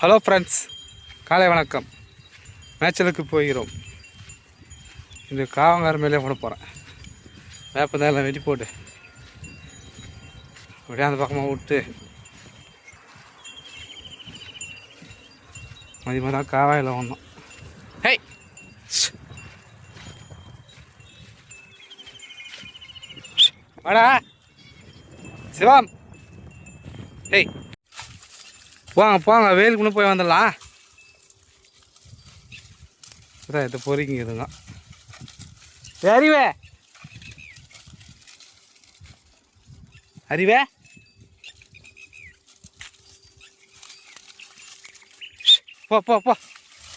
Hello friends, காலை வணக்கம். மேய்ச்சலுக்கு போகிறோம். இந்த காவங்கார மேலே போட போகிறேன். வேப்பந்தெல்லாம் வெட்டி போட்டு அப்படியே அந்த பக்கமாக விட்டு மதியமாக தான் காவாயில் ஒன்றும். ஹேய் வாடா சிவம். ஹேய் போங்க போங்க, வெயிலுக்குன்னு போய் வந்துடலாம். இதான் இதை பொறிக்குதுங்க. அறிவே அறிவே போ போ போ.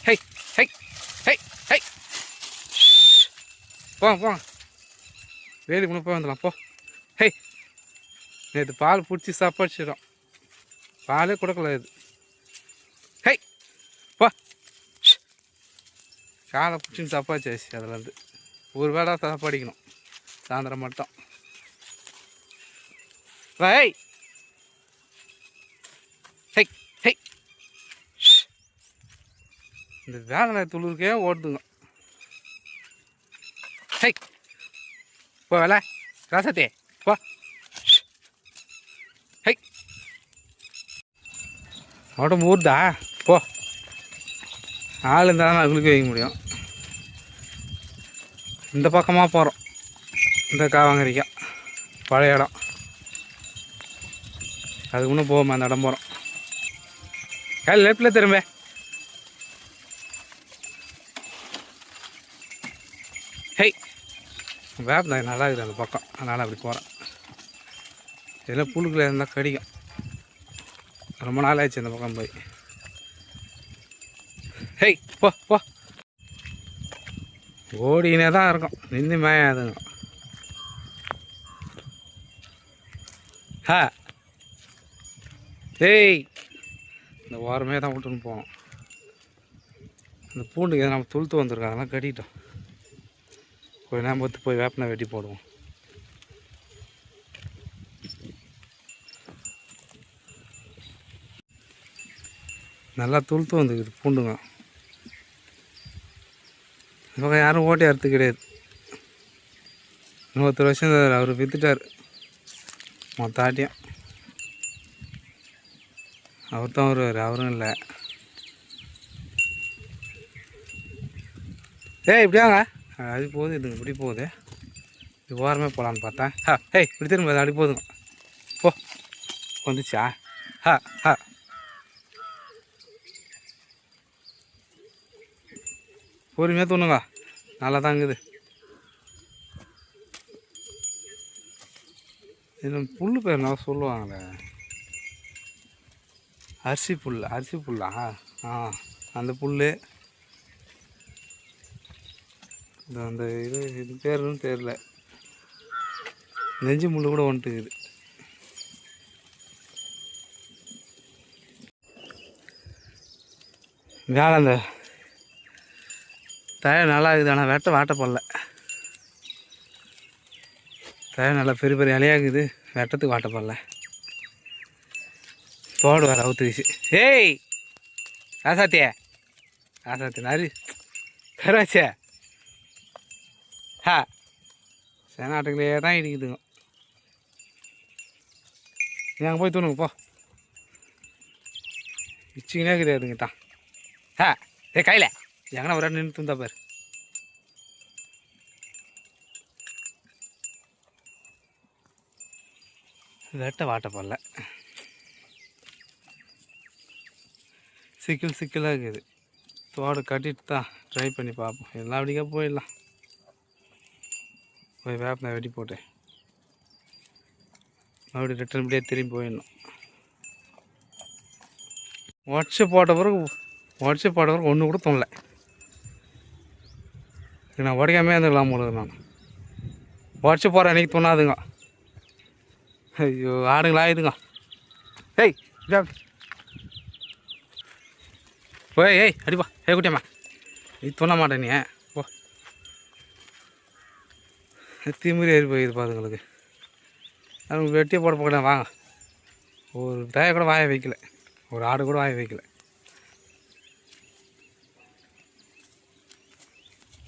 ஹெய் ஹெய் ஹெய் ஹெய் போங்க போங்க, வேலுக்குன்னு போய் வந்துடலாம். போ. ஹெய், நேற்று பால் பிடிச்சி சாப்பாடிச்சிடும், பாலே கொடுக்கல இது. ஹெய் போ, காலை பிடிச்சின்னு சாப்பாச்சாச்சு. அதுலேருந்து ஒரு வேளை சாப்பாடிக்கணும், சாயந்தரம் மட்டும். ஹெய் ஹெய் ஹெய், இந்த வேலை துளுருக்கே ஓடுதுங்க. ஹெய் போ வேலை ராசத்தே போ. ஹெய் உடம்பு ஊறுதா? போ. ஆள் இருந்தால் தான் குளிக்க வைக்க முடியும். இந்த பக்கமாக போகிறோம், இந்த காவாங்கரிக்கா பழைய இடம். அதுக்கு முன்னே போவோம், அந்த இடம் போகிறோம். கையில் லெஃப்டில் திரும்ப. ஹெய் வேப்பம் நல்லா இருக்குது அந்த பக்கம், அதனால் அப்படி போகிறேன். இதெல்லாம் புழுக்கில் இருந்தால் கடிக்கும். ரொம்ப நாள் ஆயிடுச்சு இந்த பக்கம் போய். ஹெய் போ போ. ஓடினே தான் இருக்கும், நின்று மேயாதுங்க. ஹா டேய், இந்த ஓரமே தான் விட்டுன்னு போவோம். இந்த பூண்டுக்கு எதாவது நம்ம துளுத்து வந்துருக்கோம், அதெல்லாம் கட்டிட்டோம். கொஞ்ச நேரம் பார்த்து போய் வேப்பனை வெட்டி போடுவோம். நல்லா துளுத்து வந்துக்குது பூண்டுங்க. இப்போ யாரும் ஓட்டி அறுத்து கிடையாது. 100 வருஷம் அவர் விற்றுட்டார் மொத்த ஆட்டியும். அவர் தான் வருவார், அவரும் இல்லை. ஏய் இப்படியாங்க, அது போகுது, இதுங்க இப்படி போகுது. இது ஓரமே போகலான்னு பார்த்தேன். ஏய் இப்படி திரும்ப அப்படி போதுங்க. போ வந்துச்சா? ஹா ஹா பொறுமையாக தோணுங்க, நல்லா தாங்குது. இது புல் பேர் என்ன சொல்லுவாங்களே, அரிசி புல். அரிசி புல்லா? அந்த புல். இது அந்த இது பேருன்னு தெரியல. நெஞ்சு முள் கூட வந்துட்டுக்குது. வேலை அந்த தழை நல்லா இருக்குது, ஆனால் வாட்ட போடல. தழை நல்லா பெரிய பெரிய இலையாகுது, வெட்டத்துக்கு வாட்ட போடல. தோடு வேறு அவுத்துக்குச்சு. ஏய் ராசாத்தியே, ராசாத்தி நரி கருவாச்சே. ஹா சேனாட்டுக்குள்ளே தான் இடிக்குதுங்க. நீ அங்கே போய் தூணுங்க போ. இச்சிங்கனே இருக்குது அதுங்கிட்டான். ஹா ஏ கையில் எங்கன்னா ஒரு நின்று தூந்தா பாரு. வெட்ட வாட்ட போடல, சிக்கல் சிக்கலாக இருக்குது. தோடு கட்டிட்டு தான் ட்ரை பண்ணி பார்ப்போம். எல்லாம் அப்படிக்கா போயிடலாம். போய் வேப்பனை வெட்டி போட்டு மறுபடியும் ரிட்டர்ன் இப்படியே திரும்பி போயிடணும். உடச்சி போட்ட பிறகு ஒன்று கூட தோணலை. நான் உடைக்காமே இருந்துக்கலாம் போடுது. நான் உடச்சி போகிறேன், அன்றைக்கி தோணாதுங்க. ஐயோ ஆடுங்களா ஆயிடுங்க. ஏய் ஓய் ஏய் அடிப்பா. குட்டியம்மா நீ தோண மாட்டேன், நீ போ. திமிரி ஏறி போயிது பாதுங்களுக்கு. அது வெட்டியே போட போகிறேன் வாங்க. ஒரு தய கூட வாய வைக்கல, ஒரு ஆடு கூட வாய வைக்கல.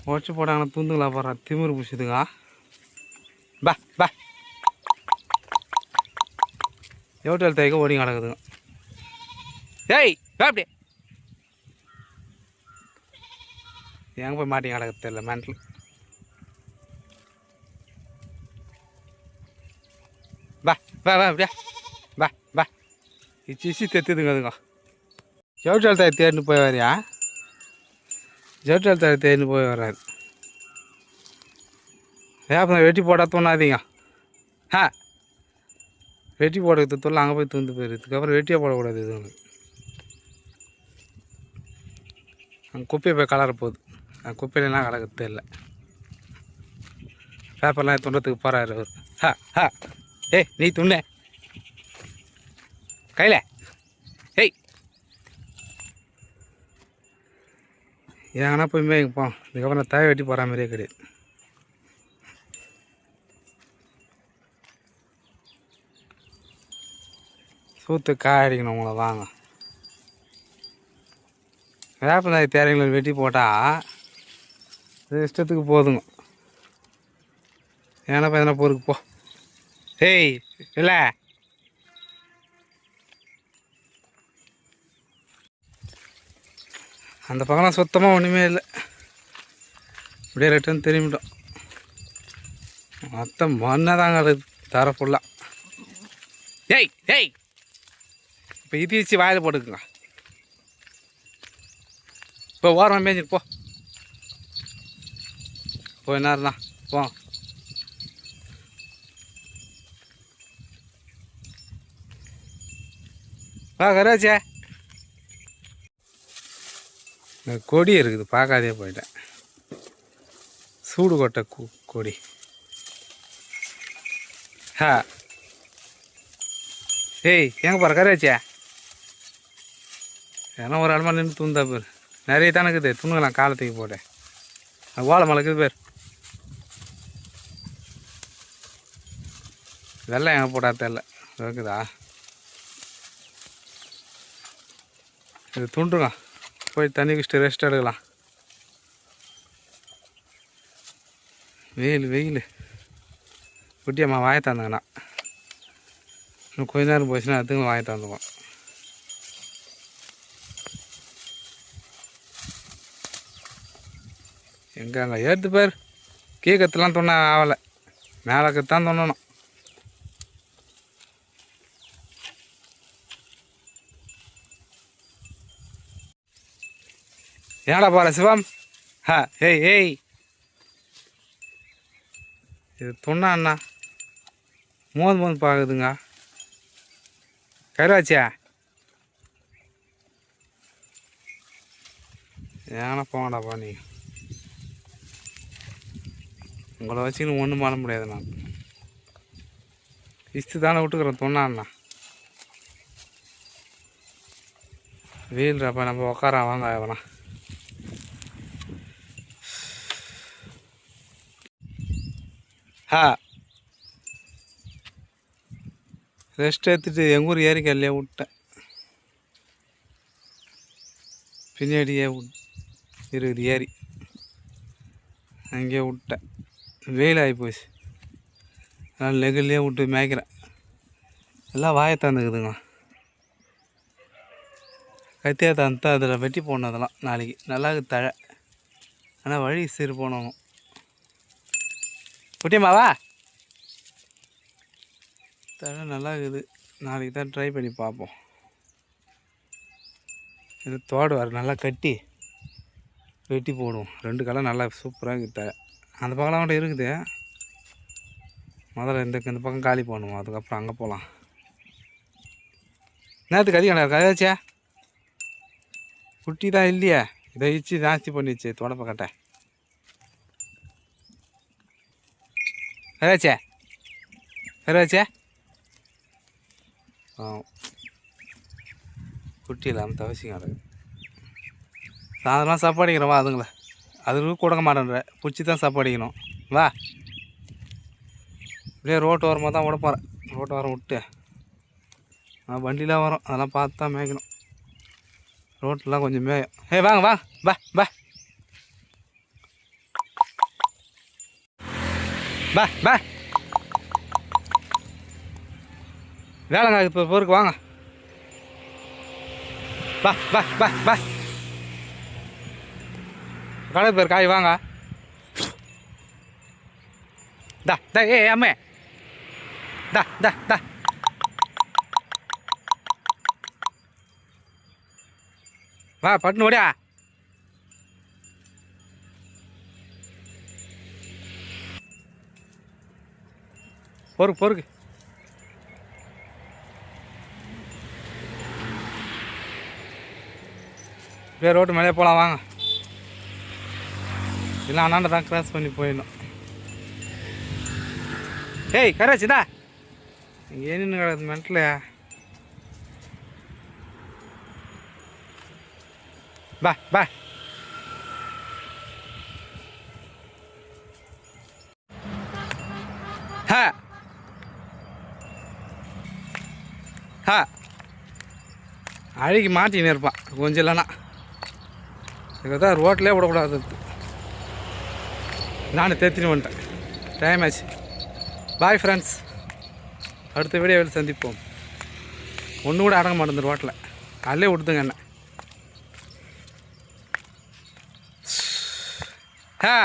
உடச்சி போட்டாங்கன்னா துந்துங்களா போடுற திமிரு பிடிச்சிதுங்க. பா பா எவ்வளோ தைக்க ஓடி கிடக்குதுங்க. ஏய் அப்படி எங்கே போய் மாட்டி கிடக்குது தெரியல மேண்டில். பா பா பா அப்படியா பா பா இச்சி தெத்துதுங்க அதுங்க. ஜவுட்டால் தாய் தேடின்னு போய் வரியா? ஜவுட்டால் தாய் தேடின்னு போய் வராது. வேப்பம் வெட்டி போட்டால் தோணாதீங்க. ஆ வெட்டி போடுறது தொல்லை அங்கே போய் தூந்து போயிடுது. இதுக்கப்புறம் வெட்டியாக போடக்கூடாது. இது ஒன்று அங்கே குப்பையை போய் கலர போகுது. அந்த குப்பையிலாம் கலக்கிறது இல்லை. பேப்பர்லாம் துண்டத்துக்கு போகிறாரு அவர். ஹா ஹா ஏய் நீ துண்ணே கையில். ஏய் ஏங்கன்னா போய் மேய்ப்போம். இதுக்கப்புறம் தாய் வெட்டி போகிற மாதிரியே கிடையாது. சூத்து காயடிக்கணும் உங்களை வாங்க. வேப்பந்தாய் தேரைங்களை வெட்டி போட்டால் இது இஷ்டத்துக்கு போதுங்க. ஏன்னா எதனா பொறுக்கு போ. ஏய் இல்லை அந்த பக்கம்லாம் சுத்தமாக ஒன்றுமே இல்லை. அப்படியே ரிட்டர்ன் திரும்பிட்டோம். மொத்தம் மண்ணை தாங்க அது தர ஃபுல்லாக. ஏய் ஏய் இப்போ இது வச்சு வாயில் போட்டுக்குங்க. இப்போ ஓரமாக மேய்ஞ்சிட்டு போ. போய் நேரம்ண்ணா போ. வா கராச்சே. கொடி இருக்குது பார்க்காதே போயிட்டேன். சூடு கொட்டை கொடி. ஹா ஏய் எங்கே போகிற கராச்சே? ஏன்னா ஒரு இடமா நின்று தூந்தா பேர் நிறைய தானே இருக்குது. துணுங்கலாம் காலத்துக்கு போட்டேன். ஓலை மலைக்குது பேர். வெள்ளம் எங்கே போட்டா தெரில. இருக்குதா இது துண்டுங்க. போய் தண்ணி குடிச்சிட்டு ரெஸ்ட் எடுக்கலாம். வெயில் குட்டியம்மா வாயை தந்தாங்கண்ணா. இன்னும் கொஞ்ச நேரம் போச்சுன்னா அதுங்க வாயை தந்துவோம். எங்கே அங்கே ஏற்று பேர் கீழக்கத்துலாம் தொண்ணா ஆகலை. மேலக்கத்தான் தொண்ணணும். ஏடா போகிற சிவம்? ஹா ஏய் ஏய் இது தொண்ணா அண்ணா மோந்து பார்க்குதுங்க. கருவாச்சியா ஏன்னா போங்கடாப்பா. நீ உங்களை வச்சுன்னு ஒன்றும் பண்ண முடியாது. நான் இஸ்து தானே விட்டுக்கிறேன். தொண்ணா அண்ணா வெயில்றாப்பா. நம்ம உக்கார வாங்க வேணாம். ஹா ரெஸ்ட் எடுத்துட்டு எங்கள் ஊர் ஏரிக்கல்லையே விட்டேன். பின்னாடியே இருக்குது ஏரி. அங்கேயே விட்டேன். வெயில் ஆகி போச்சு. அதனால் லெகுல்லையே விட்டு மேய்க்கிறேன். எல்லாம் வாயை தந்துக்குதுங்க. கத்தியாக தந்தா அதில் வெட்டி போனதெல்லாம் நாளைக்கு நல்லா இருக்குது தழை. ஆனால் வழி சீர் போனோம். குட்டியம்மாவா தழை நல்லா இருக்குது. நாளைக்கு தான் ட்ரை பண்ணி பார்ப்போம். இது தோடு வர நல்லா கட்டி வெட்டி போடுவோம். 2 களை நல்லா சூப்பராக இருக்குது தழை. அந்த பக்கம்லாம் கூட இருக்குது. முதல்ல இந்த பக்கம் காலி பண்ணுவோம். அதுக்கப்புறம் அங்கே போகலாம். நேரத்துக்கு அதிகம் கதாச்சா குட்டி தான் இல்லையா? இதை வச்சு ஜாஸ்தி பண்ணிச்சு தொடப்பக்கட்டை. கதாச்சே கருவாச்சே குட்டி இல்லாமல் தவசிங்க கிடக்கு. சாயந்தரம் சாப்பாடிக்கிறோம். வா அதுங்கள அதுக்கு கொடுக்க மாட்டேன்ற பிடிச்சி தான் சாப்பாடிக்கணும். வா இப்படியே ரோட்டு ஓரமாக தான் விட போகிறேன். ரோட்டு ஓரம் விட்டு வண்டிலாம் வரும். அதெல்லாம் பார்த்து தான் மேய்க்கணும். ரோட்டெலாம் கொஞ்சம் மேயும். வாங்க வா பா பா பா பா வேலைங்க இப்போ பொறுக்கு வாங்க. பா பா பா பா கடை பேர் காய் வாங்க. தா தா ஏ அம்மே தா தா தா வா பட்டுன்னு ஓடியா. பொறுக்கு பொறுக்கு. வேறு ரோட்டு மேலே போகலாம் வாங்க. இல்லை அண்ணாண்ட தான் கிராஸ் பண்ணி போயிடணும். ஏய் கராச்சிதா இங்கே நின்று கிடக்குது மென்டலையா. பா பா ஹா ஹா அழுகி மாட்டின்னு இருப்பான் கொஞ்சம் இல்லைன்னா. இதுதான் ரோட்லேயே விடக்கூடாது. நான் தேத்தின்னு வந்துட்டேன். டைம் ஆச்சு. பாய் ஃப்ரெண்ட்ஸ், அடுத்த வீடியோவில் சந்திப்போம். ஒன்று கூட அடங்க மாட்டேன் ரோட்டில். அதிலே விடுதுங்க என்ன. ஹா